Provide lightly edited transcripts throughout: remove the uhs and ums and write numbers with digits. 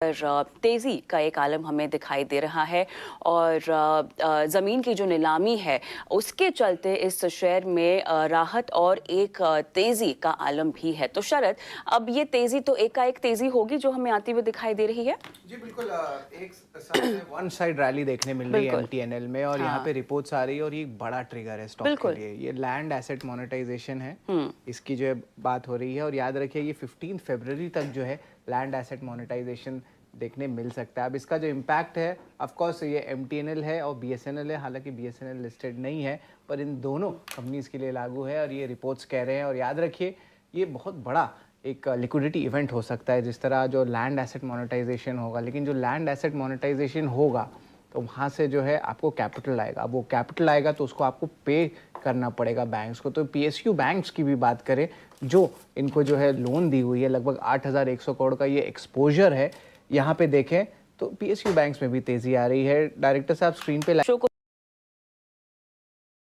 तेज़ी का एक आलम हमें दिखाई दे रहा है और ज़मीन की जो नीलामी है उसके चलते इस शेयर में राहत और एक तेज़ी का आलम भी है। तो शरद, अब ये तेज़ी तो एकाएक तेज़ी होगी जो हमें आती हुई दिखाई दे रही है? जी बिल्कुल, एक साथ में वन साइड रैली देखने मिल रही है बिल्कुल। एमटीएनएल में, और यहाँ हाँ, पे रिपोर्ट्स आ रही है, और ये एक बड़ा ट्रिगर है स्टॉक के बिल्कुल। लिए। ये लैंड एसेट मोनेटाइजेशन है, हुँ। इसकी जो है बात हो रही है। और याद रखिए, ये 15 फरवरी तक जो है लैंड एसेट मोनेटाइजेशन देखने मिल सकता है। अब इसका जो इम्पैक्ट है, ऑफ कोर्स ये एमटीएनएल है और बीएसएनएल है। हालांकि बीएसएनएल लिस्टेड नहीं है, पर इन दोनों कंपनीज के लिए लागू है, और ये रिपोर्ट्स कह रहे हैं। और याद रखिए, ये बहुत बड़ा एक लिक्विडिटी इवेंट हो सकता है, जिस तरह जो लैंड एसेट मोनेटाइजेशन होगा। लेकिन जो लैंड एसेट मोनेटाइजेशन होगा, तो वहाँ से जो है आपको कैपिटल आएगा। अब वो कैपिटल आएगा तो उसको आपको पे करना पड़ेगा बैंक्स को। तो पीएसयू बैंक्स की भी बात करें, जो इनको जो है लोन दी हुई है, लगभग 8,100 करोड़ का ये एक्सपोजर है। यहाँ पे देखें तो पीएसयू बैंक्स में भी तेजी आ रही है। डायरेक्टर साहब स्क्रीन पे शो को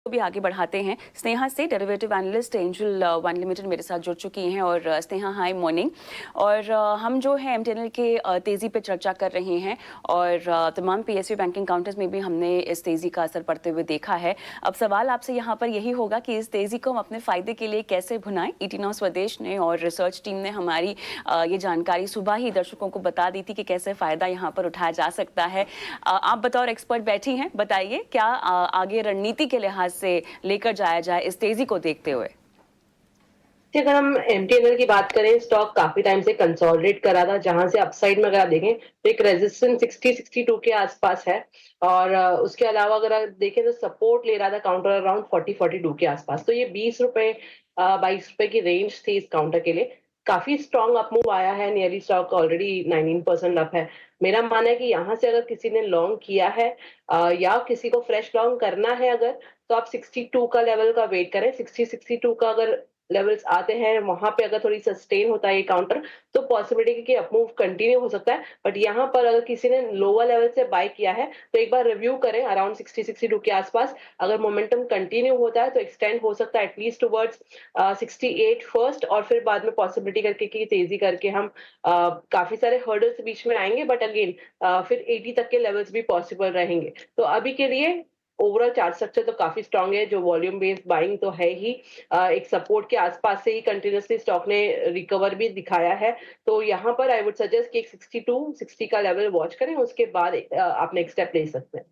भी आगे बढ़ाते हैं। स्नेहा से derivative analyst angel one limited मेरे साथ जुड़ चुकी हैं। और स्नेहा, हाय मॉर्निंग। और हम जो है एमटीएनएल के तेज़ी पे चर्चा कर रहे हैं, और तमाम पीएसयू बैंकिंग काउंटर्स में भी हमने इस तेज़ी का असर पड़ते हुए देखा है। अब सवाल आपसे यहाँ पर यही होगा कि इस तेज़ी को हम अपने फ़ायदे के लिए कैसे भुनाएं। ईटी नाउ स्वदेश ने और रिसर्च टीम ने हमारी ये जानकारी सुबह ही दर्शकों को बता दी थी कि कैसे फ़ायदा यहाँ पर उठाया जा सकता है। आप बतौर एक्सपर्ट बैठी हैं, बताइए क्या आगे रणनीति के लिहाज से लेकर जाया जाए इस तेजी को देखते हुए? कि अगर हम एमटीएनएल की बात करें, स्टॉक काफी टाइम से कंसोलिडेट करा था, जहां से अपसाइड में अगर आप देखें तो एक रेजिस्टेंस 60-62 के आसपास है। और उसके अलावा अगर आप देखें तो सपोर्ट ले रहा था काउंटर अराउंड 40-42 के आसपास। तो ये 20 रुपए 22 रुपए की रेंज थी इस काउंटर के लिए। काफी स्ट्रॉन्ग अप मूव आया है, नियरली स्टॉक ऑलरेडी 19% अप है। मेरा मानना है कि यहाँ से अगर किसी ने लॉन्ग किया है या किसी को फ्रेश लॉन्ग करना है अगर, तो आप 62 का लेवल का वेट करें। 60-62 का अगर लेवल्स आते हैं, वहां पे अगर थोड़ी सस्टेन होता है ये काउंटर, तो पॉसिबिलिटी कि अप मूव कंटिन्यू हो सकता है। बट यहाँ पर अगर किसी ने लोअर लेवल से बाय किया है, तो एक बार रिव्यू करें अराउंड 60-62 के आसपास। अगर मोमेंटम कंटिन्यू होता है तो एक्सटेंड हो सकता है एटलीस्ट टुवर्ड्स 68 फर्स्ट, और फिर बाद में पॉसिबिलिटी करके कि तेजी करके हम काफी सारे हर्डल्स बीच में आएंगे। बट अगेन फिर 80 तक के लेवल्स भी पॉसिबल रहेंगे। तो अभी के लिए ओवरऑल चार्ट स्ट्रक्चर तो काफी स्ट्रांग है, जो वॉल्यूम बेस्ड बाइंग तो है ही। एक सपोर्ट के आसपास से ही कंटिन्यूअसली स्टॉक ने रिकवर भी दिखाया है। तो यहाँ पर आई वुड सजेस्ट कि एक 62 60 का लेवल वॉच करें, उसके बाद आप नेक्स्ट स्टेप ले सकते हैं।